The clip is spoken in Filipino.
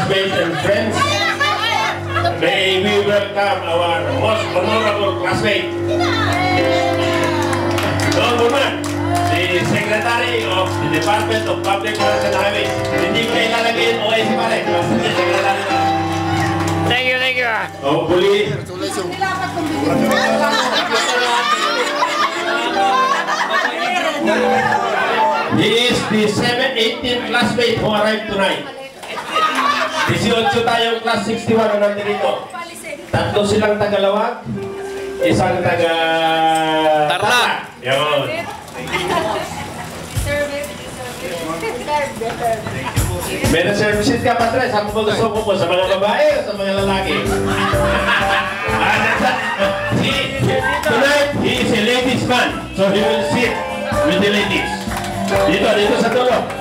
classmates and friends, may we welcome our most honorable classmate, Don Burman, the Secretary of the Department of Public Works and Highways. Hindi ko na ilalagay yung OIC pare. Secretary na. Thank you, thank you. Hopefully, he is the 18th classmate who arrived tonight. 18 tayong class 61 na nandito. Tatlo silang Tagalawag, isang taga Tarlac. Yun. May na-services ka pa, Tres. Ako ba gusto ko po sa mga babae o sa mga lalaki? Tonight, he is a ladies man. So he will sit with the ladies. Dito sa dulo.